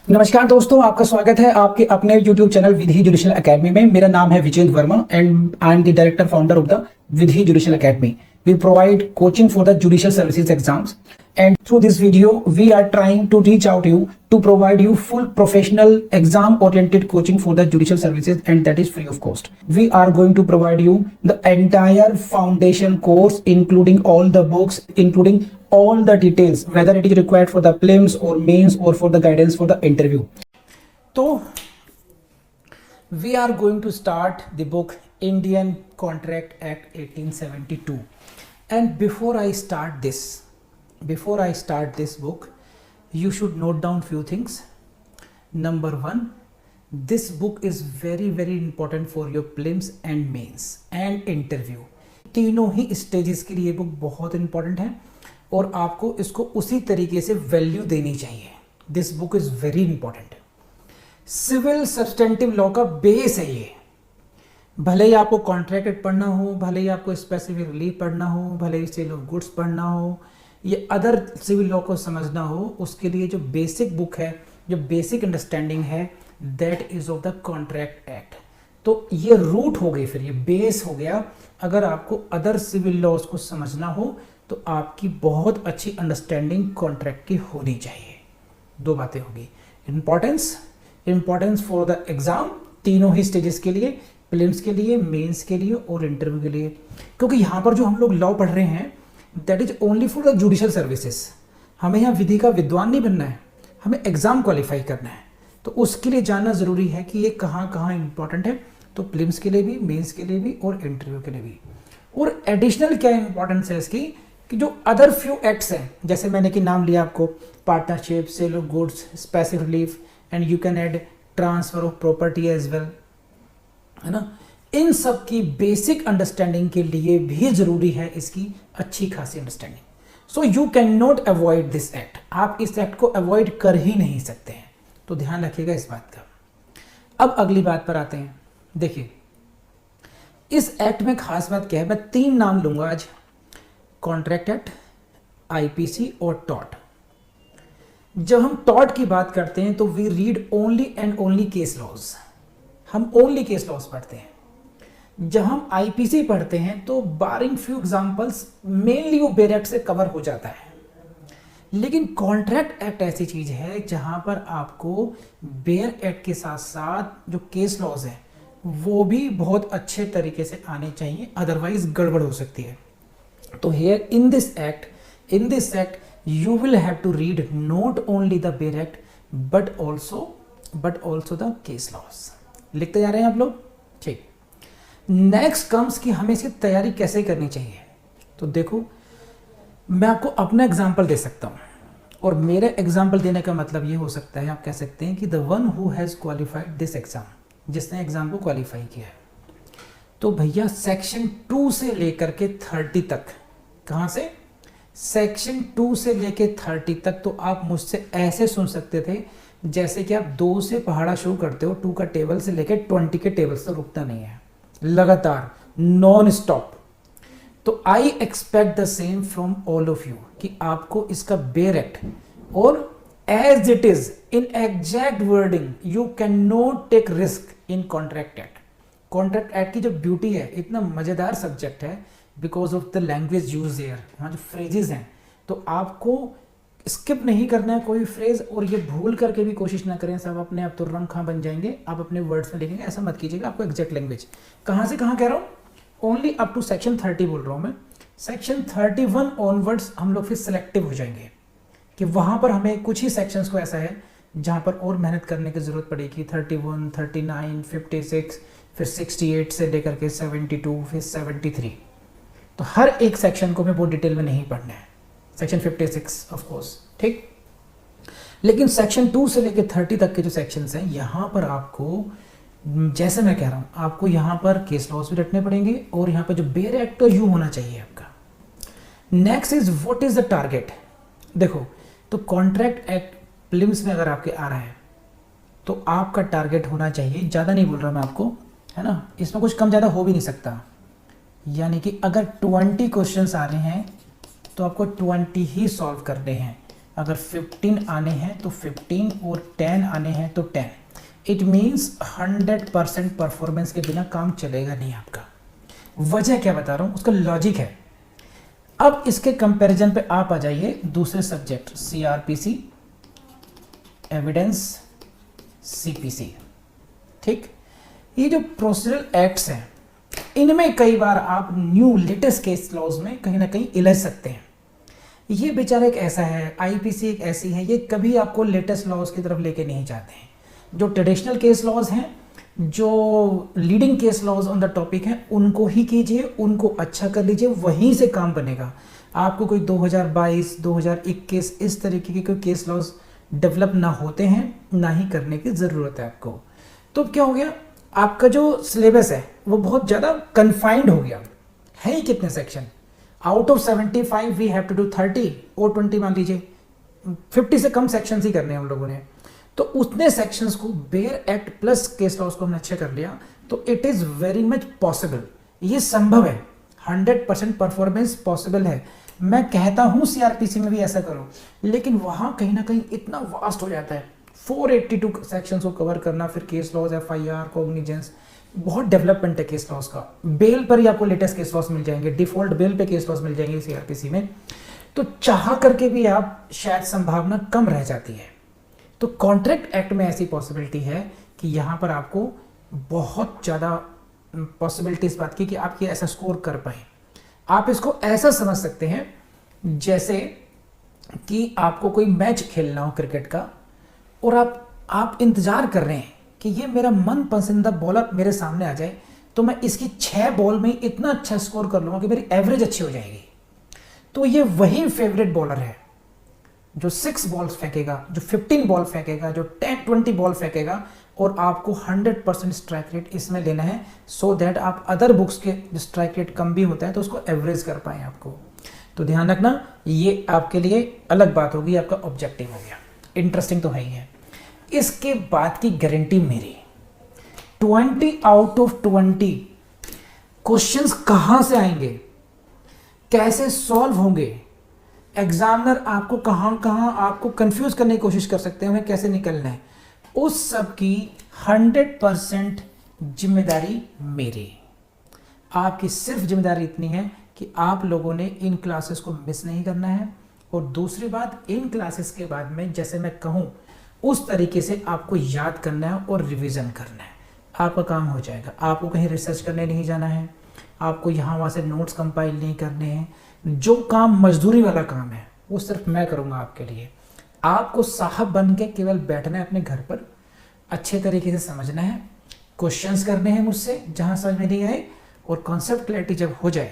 नमस्कार दोस्तों, आपका स्वागत है आपके अपने YouTube channel Vidhi Judicial Academy में। मेरा नाम है Vijendra Verma and I am the director founder of the Vidhi Judicial Academy. We provide coaching for the judicial services exams, and through this video we are trying to reach out you to provide you full professional exam oriented coaching for the judicial services, and that is free of cost. We are going to provide you the entire foundation course including all the books, including all the details, whether it is required for the prelims or mains or for the guidance for the interview. So we are going to start the book Indian Contract Act 1872. And before I start this book, you should note down few things. Number one, this book is very important for your prelims and mains and interview. तीनों ही stages के लिए book बहुत important है और आपको इसको उसी तरीके से वैल्यू देनी चाहिए। This book is very important. Civil substantive law का बेस है ये। भले ही आपको कॉन्ट्रैक्ट एक्ट पढ़ना हो, भले ही आपको स्पेसिफिक रिलीफ पढ़ना हो, भले ही सेल ऑफ गुड्स पढ़ना हो, ये अदर सिविल लॉ को समझना हो, उसके लिए जो बेसिक बुक है, जो बेसिक अंडरस्टैंडिंग है, that is of the contract act. तो ये रूट हो गई, फिर ये बेस हो गया। अगर आपको अदर सिविल लॉज को समझना हो तो आपकी बहुत अच्छी अंडरस्टैंडिंग कॉन्ट्रैक्ट की होनी चाहिए। दो बातें होगी, इंपॉर्टेंस फॉर द एग्जाम, तीनों ही स्टेजेस के लिए, प्रीलिम्स के लिए, मेंस के लिए और इंटरव्यू के लिए। क्योंकि यहाँ पर जो हम लोग लॉ पढ़ रहे हैं that is only for the judicial services. हमें यहाँ विधि का विद्वान नहीं बनना है, हमें एग्जाम क्वालिफाई करना है। तो उसके लिए जानना जरूरी है कि ये कहाँ कहाँ इंपॉर्टेंट है। तो प्रीलिम्स के लिए भी, मेंस के लिए भी और इंटरव्यू के लिए भी। और एडिशनल क्या इंपॉर्टेंस है इसकी कि जो अदर फ्यू एक्ट्स हैं, जैसे मैंने कि नाम लिया आपको, partnership, sale of goods, specific relief and you can add transfer of property as well, है ना। इन सब की बेसिक अंडरस्टैंडिंग के लिए भी जरूरी है इसकी अच्छी खासी understanding. So you can not avoid this act. आप इस एक्ट को अवॉइड कर ही नहीं सकते हैं, तो ध्यान रखिएगा इस बात का। अब अगली बात पर आते हैं। देखिए, इस एक्ट में खास बात क्या है, मैं तीन नाम लूंगा आज, कॉन्ट्रैक्ट एक्ट, आईपीसी और टॉट। जब हम टॉट की बात करते हैं तो we read only and only case laws, हम ओनली केस लॉज पढ़ते हैं। जब हम आईपीसी पढ़ते हैं तो बारिंग फ्यू एग्जांपल्स मेनली वो बेयर एक्ट से कवर हो जाता है। लेकिन कॉन्ट्रैक्ट एक्ट ऐसी चीज है जहां पर आपको बेयर एक्ट के साथ साथ जो केस लॉज है वो भी बहुत अच्छे तरीके से आने चाहिए, अदरवाइज गड़बड़ हो सकती है। तो here in this act you will have to read not only the Bail Act but also the case laws। लिखते जा रहे हैं आप लोग, ठीक। नेक्स्ट कम्स कि हमें इसकी तैयारी कैसे करनी चाहिए। तो देखो, मैं आपको अपना एग्जांपल दे सकता हूं, और मेरे एग्जांपल देने का मतलब ये हो सकता है, आप कह सकते हैं कि the one who has qualified this exam, जिसने एग्जाम को क्वालिफाई किया है। तो भैया सेक्शन 2 से लेकर के 30 तक, कहां से, सेक्शन 2 से लेके 30 तक तो आप मुझसे ऐसे सुन सकते थे जैसे कि आप 2 से पहाड़ा शुरू करते हो, 2 का टेबल से लेके 20 के टेबल से रुकता नहीं है, लगातार नॉन स्टॉप। तो I expect the same from all of you कि आपको इसका बेयर एक्ट और as it is in exact wording, you can not take risk in contract act. Contract act की जो ब्यूटी है, इतना मजेदार सब्जेक्ट है because of the language use there, वहाँ जो फ्रेजेस हैं, तो आपको स्किप नहीं करना है कोई फ्रेज, और ये भूल करके भी कोशिश ना करें सब अपने आप तो रंग खां बन जाएंगे, आप अपने वर्ड्स में लिखेंगे, ऐसा मत कीजिएगा। आपको एग्जैक्ट लैंग्वेज कहाँ से कहाँ कह रहा हूँ, ओनली अप टू सेक्शन 30 बोल रहा हूँ मैं। सेक्शन 31 ऑनवर्ड्स हम लोग फिर सेलेक्टिव हो जाएंगे कि वहाँ पर हमें कुछ ही सेक्शंस को ऐसा है जहाँ पर और मेहनत करने की जरूरत पड़ेगी। 31, 39, 56, फिर 68 से लेकर के 72, फिर 73। तो हर एक सेक्शन को मैं बहुत डिटेल में नहीं पढ़ना है, सेक्शन 56 ऑफ कोर्स, ठीक। लेकिन सेक्शन 2 से लेकर 30 तक के जो सेक्शंस हैं, यहाँ पर आपको, जैसे मैं कह रहा हूँ, आपको यहाँ पर केस लॉज भी रखने पड़ेंगे और यहाँ पर जो बेयर एक्ट तो यू होना चाहिए आपका। Next is what is the target. देखो, तो कॉन्ट्रैक्ट एक्ट प्रीलिम्स में अगर आपके आ रहा है तो आपका टारगेट होना चाहिए, ज़्यादा नहीं बोल रहा मैं आपको, है ना, इसमें कुछ कम ज़्यादा हो भी नहीं सकता। यानी कि अगर 20 क्वेश्चंस आ रहे हैं तो आपको 20 ही सॉल्व करने हैं। अगर 15 आने हैं तो 15 और 10 आने हैं तो 10। इट मीन्स 100% परफॉर्मेंस के बिना काम चलेगा नहीं आपका। वजह क्या बता रहा हूँ, उसका लॉजिक है। अब इसके कंपैरिजन पे आप आ जाइए दूसरे सब्जेक्ट CRPC, एविडेंस, CPC। ठीक, ये जो प्रोसीजरल एक्ट्स हैं इनमें कई बार आप न्यू लेटेस्ट केस लॉज में कहीं ना कहीं इलझ सकते हैं। ये बेचारा एक ऐसा है, IPC एक ऐसी है, ये कभी आपको लेटेस्ट लॉज की तरफ लेके नहीं जाते हैं। जो ट्रेडिशनल केस लॉज हैं, जो leading case laws on the topic हैं, उनको ही कीजिए, उनको अच्छा कर लीजिए, वहीं से काम बनेगा। आपको कोई 2022 2021 इस तरीके के कोई केस लॉज डेवलप ना होते हैं, ना ही करने की ज़रूरत है आपको। तो क्या हो गया, आपका जो सिलेबस है वो बहुत ज़्यादा कन्फाइंड हो गया है। ही कितने section, out of 75 we have to do 30 और 20 मान लीजिए, 50 से कम सेक्शंस ही करने हैं हम लोगों ने। तो उतने सेक्शंस को bare act plus case laws को हमने अच्छा कर लिया, तो it is very much possible, ये संभव है, 100% परफॉर्मेंस पॉसिबल है। मैं कहता हूँ CRPC में भी ऐसा करो, लेकिन वहाँ कहीं ना कहीं इतना वास्ट हो जाता है, 482 सेक्शंस को कवर करना, फिर केस लॉज, FIR, कॉग्निजेंस, बहुत डेवलपमेंट है केस लॉज का। बेल पर ही आपको लेटेस्ट केस लॉज मिल जाएंगे, डिफॉल्ट बेल पे केस लॉज मिल जाएंगे CRPC में। तो चाह करके भी आप शायद संभावना कम रह जाती है। तो कॉन्ट्रैक्ट एक्ट में ऐसी पॉसिबिलिटी है कि यहाँ पर आपको बहुत ज़्यादा पॉसिबिलिटी इस बात की कि आप ये ऐसा स्कोर कर पाए। आप इसको ऐसा समझ सकते हैं जैसे कि आपको कोई मैच खेलना हो क्रिकेट का, और आप इंतज़ार कर रहे हैं कि ये मेरा मन पसंदीदा बॉलर मेरे सामने आ जाए, तो मैं इसकी 6 बॉल में इतना अच्छा स्कोर कर लूँगा कि मेरी एवरेज अच्छी हो जाएगी। तो ये वही फेवरेट बॉलर है जो 6 बॉल्स फेंकेगा, जो 15 बॉल फेंकेगा, जो 10-20 बॉल फेंकेगा, और आपको 100% स्ट्राइक रेट इसमें लेना है, सो दैट आप अदर बुक्स के जो स्ट्राइक रेट कम भी होता है तो उसको एवरेज कर पाएँ आपको। तो ध्यान रखना, ये आपके लिए अलग बात होगी, आपका ऑब्जेक्टिव हो गया। इंटरेस्टिंग तो है ही है। इसके बाद की गारंटी मेरी, 20 आउट ऑफ 20 क्वेश्चंस कहां से आएंगे, कैसे सॉल्व होंगे, एग्जामिनर आपको कहां आपको कंफ्यूज करने की कोशिश कर सकते हैं, हमें कैसे निकलना है, उस सब की 100% जिम्मेदारी मेरी। आपकी सिर्फ जिम्मेदारी इतनी है कि आप लोगों ने इन क्लासेस को मिस नहीं करना है, और दूसरी बात, इन क्लासेस के बाद में जैसे मैं कहूं उस तरीके से आपको याद करना है और रिवीजन करना है, आपका काम हो जाएगा। आपको कहीं रिसर्च करने नहीं जाना है, आपको यहाँ वहाँ से नोट्स कंपाइल नहीं करने हैं। जो काम मजदूरी वाला काम है वो सिर्फ मैं करूँगा आपके लिए। आपको साहब बन के केवल बैठना है अपने घर पर, अच्छे तरीके से समझना है, क्वेश्चंस करने हैं मुझसे जहाँ समझ में नहीं आए, और कॉन्सेप्ट क्लैरिटी जब हो जाए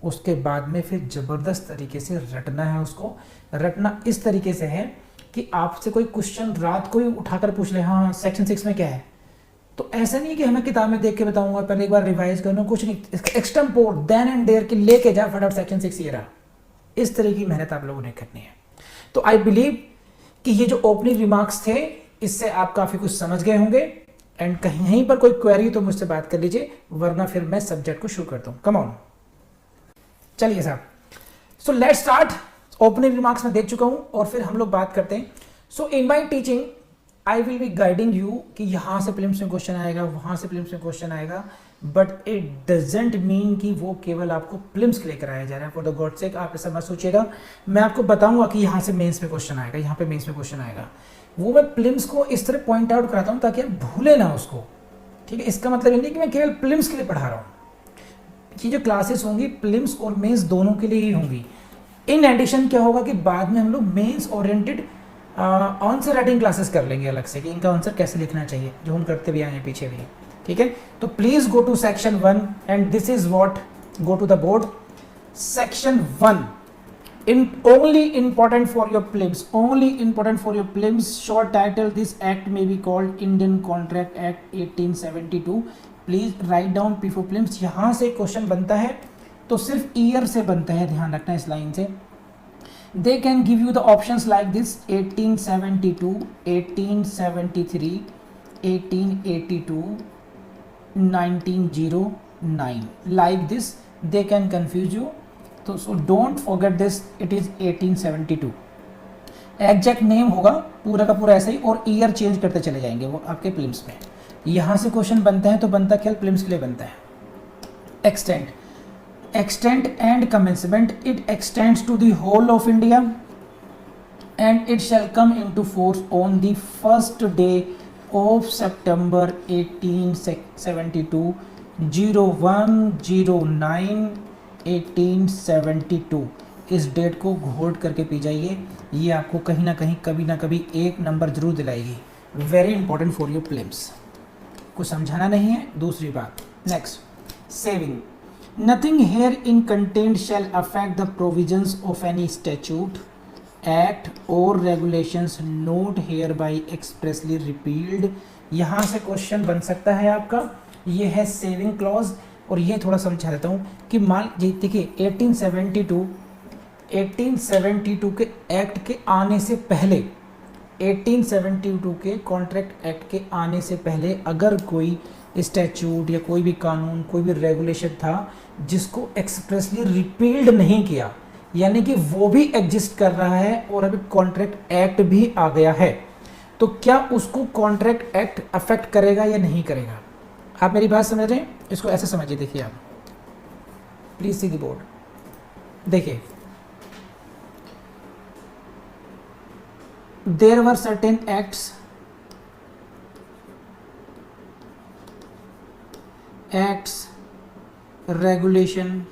उसके बाद में फिर ज़बरदस्त तरीके से रटना है। उसको रटना इस तरीके से है कि आपसे कोई क्वेश्चन रात को ही उठाकर पूछ ले, हाँ सेक्शन 6 में क्या है, तो ऐसा नहीं कि हमें किताब में देख के बताऊंगा, पहले एक बार रिवाइज करना, कुछ नहीं, एक्सटेम्पोर देन एंड देयर कि लेके जा फटाफट सेक्शन 6 ये रहा। इस तरह की मेहनत आप लोगों ने करनी है। तो आई बिलीव कि ये जो ओपनिंग रिमार्क्स थे इससे आप काफ़ी कुछ समझ गए होंगे, एंड कहीं पर कोई क्वेरी तो मुझसे बात कर लीजिए, वरना फिर मैं सब्जेक्ट को शुरू करता हूँ। कम ऑन, चलिए साहब, so let's start. Opening remarks में देख चुका हूं, और फिर हम लोग बात करते हैं। So in my teaching I will be guiding you कि यहाँ से प्रीलिम्स में क्वेश्चन आएगा, वहाँ से प्रीलिम्स में क्वेश्चन आएगा, बट इट डजेंट मीन कि वो केवल आपको प्रीलिम्स के लिए कराया जा रहा है। फॉर द गॉड सेक आप ऐसा मत सोचिएगा। मैं आपको बताऊंगा कि यहाँ से मेंस में क्वेश्चन आएगा, यहाँ पे मेंस में क्वेश्चन आएगा, वो मैं प्रीलिम्स को इस तरह पॉइंट आउट कराता हूँ ताकि आप भूले ना उसको। ठीक है, इसका मतलब ये नहीं कि मैं केवल प्रीलिम्स के लिए पढ़ा रहा हूँ। ये जो क्लासेस होंगी प्रीलिम्स और मेंस दोनों के लिए ही होंगी। इन एडिशन क्या होगा कि बाद में हम लोग mains oriented answer writing classes कर लेंगे अलग से, कि इनका आंसर कैसे लिखना चाहिए, जो हम करते भी आए हैं पीछे भी। ठीक है, तो please go to section 1 and this is what, go to the board. Section 1 only important for your prelims, only important for your prelims. Short title, this act may be called Indian Contract Act 1872. Please write down P4 prelims। यहाँ से question बनता है तो सिर्फ year से बनता है, ध्यान रखना इस लाइन से। They can give you the options like this: 1872, 1873, 1882, 1909, like this. They can confuse you. So don't forget this, it is 1872. Exact name होगा पूरा का पूरा ऐसा ही, और ईयर चेंज करते चले जाएंगे वो आपके प्रीलिम्स में। यहाँ से क्वेश्चन बनता है तो बनता क्या, प्रीलिम्स के लिए बनता है। Extent and commencement, it extends to the whole of India and it shall come into force on the first day of September 1872, 01/09/1872। इस डेट को घोट करके पी जाइए, ये आपको कहीं ना कहीं कभी ना कभी एक नंबर जरूर दिलाएगी। Very important for your prelims. कुछ समझाना नहीं है। दूसरी बात, next, saving. Nothing herein content shall affect the provisions of any statute, act or regulations not hereby expressly repealed. यहाँ से क्वेश्चन बन सकता है आपका, ये है सेविंग क्लॉज। और ये थोड़ा समझा देता हूँ कि मान देखिए 1872 के एक्ट के आने से पहले, 1872 के कॉन्ट्रैक्ट एक्ट के आने से पहले अगर कोई स्टैट्यूट या कोई भी कानून, कोई भी रेगुलेशन था जिसको एक्सप्रेसली रिपील्ड नहीं किया, यानी कि वो भी एग्जिस्ट कर रहा है और अभी कॉन्ट्रैक्ट एक्ट भी आ गया है, तो क्या उसको कॉन्ट्रैक्ट एक्ट अफेक्ट करेगा या नहीं करेगा? आप मेरी बात समझ रहे हैं? इसको ऐसे समझिए, देखिए आप प्लीज सी द बोर्ड। देखिए, there were certain acts regulation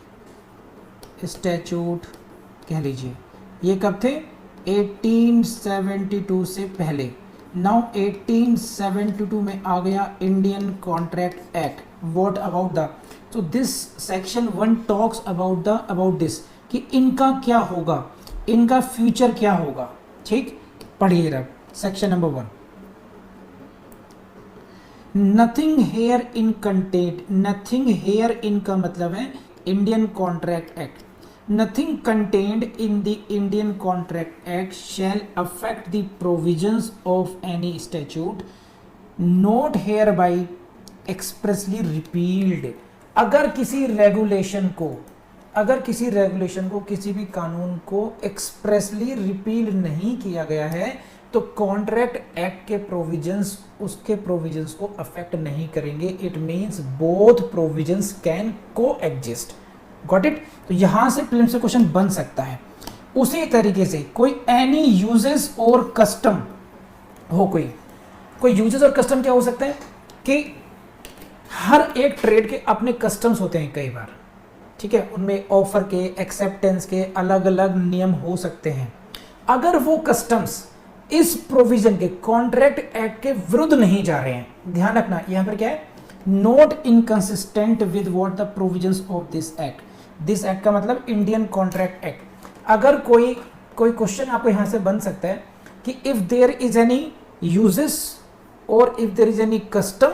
statute कह लीजिए, ये कब थे? 1872 से पहले। नाउ 1872 में आ गया Indian contract act. What about the, तो this section 1 talks about this कि इनका क्या होगा, इनका फ्यूचर क्या होगा। ठीक, पढ़िए अब section number 1। Nothing herein content, nothing here in का मतलब है Indian contract act. Nothing contained in the Indian Contract Act shall affect the provisions of any statute not hereby expressly repealed। अगर किसी रेगुलेशन को, किसी भी कानून को एक्सप्रेसली रिपील नहीं किया गया है तो कॉन्ट्रैक्ट एक्ट के प्रोविजंस उसके प्रोविजंस को अफेक्ट नहीं करेंगे। It means both provisions can को एग्जिस्ट। Got it? तो यहां से प्रीलिम्स से क्वेश्चन बन सकता है। उसी तरीके से कोई एनी यूजेस और कस्टम हो, कोई यूजेस और कस्टम क्या हो सकता है कि हर एक ट्रेड के अपने कस्टम्स होते हैं कई बार, ठीक है, उनमें ऑफर के, एक्सेप्टेंस के अलग अलग नियम हो सकते हैं। अगर वो कस्टम्स इस प्रोविजन के कॉन्ट्रैक्ट एक्ट के विरुद्ध नहीं जा रहे हैं, ध्यान रखना यहां पर क्या है, not inconsistent with what the provisions of this act. This act का मतलब इंडियन कॉन्ट्रैक्ट एक्ट। अगर कोई क्वेश्चन आपको यहां से बन सकता है कि if there is any usages or if there is any custom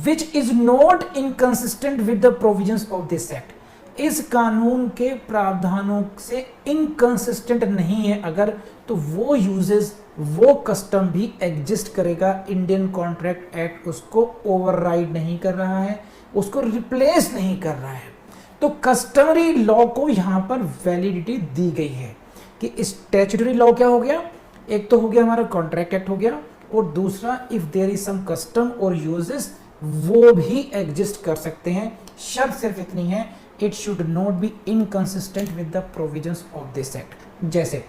which is not inconsistent with the provisions of this act, इस कानून के प्रावधानों से इनकंसिस्टेंट नहीं है अगर, तो वो यूजेस, वो कस्टम भी एग्जिस्ट करेगा। इंडियन कॉन्ट्रैक्ट एक्ट उसको ओवरराइड नहीं कर रहा है, उसको रिप्लेस नहीं कर रहा है। तो कस्टमरी लॉ को यहां पर वैलिडिटी दी गई है कि स्टैट्यूटरी लॉ क्या हो गया, एक तो हो गया हमारा कॉन्ट्रैक्ट एक्ट हो गया, और दूसरा if there is some custom और यूजेस वो भी एग्जिस्ट कर सकते हैं। शर्त सिर्फ इतनी है, it should not be inconsistent with the provisions of this act. जैसे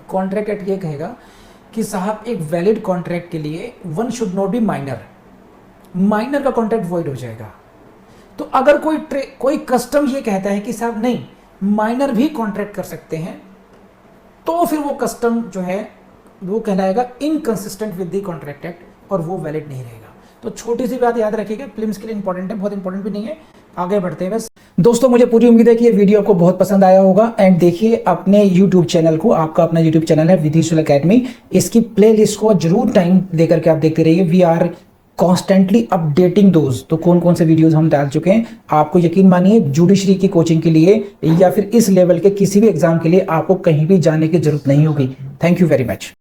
कॉन्ट्रैक्ट एक्ट ये कहेगा कि साहब एक वैलिड कॉन्ट्रैक्ट के लिए one should not be minor, minor का कॉन्ट्रैक्ट वॉइड हो जाएगा। तो अगर कोई कस्टम ये कहता है कि साहब नहीं माइनर भी कॉन्ट्रैक्ट कर सकते हैं, तो फिर वो कस्टम जो है वो कहलाएगा inconsistent with the contract act और वो वैलिड नहीं रहेगा। तो छोटी सी बात याद रखिएगा, प्रीलिम्स के लिए इंपॉर्टेंट है, बहुत इंपॉर्टेंट भी नहीं है। आगे बढ़ते हैं बस। दोस्तों मुझे पूरी उम्मीद है कि ये वीडियो आपको बहुत पसंद आया होगा। एंड देखिए अपने YouTube चैनल को, आपका अपना YouTube चैनल है विधिशूल एकेडमी, इसकी प्लेलिस्ट को जरूर टाइम देकर के आप देखते रहिए। We are constantly updating those. तो कौन कौन से वीडियोस हम डाल चुके हैं, आपको यकीन मानिए जुडिशरी की कोचिंग के लिए या फिर इस लेवल के किसी भी एग्जाम के लिए आपको कहीं भी जाने की जरूरत नहीं होगी। Thank you very much.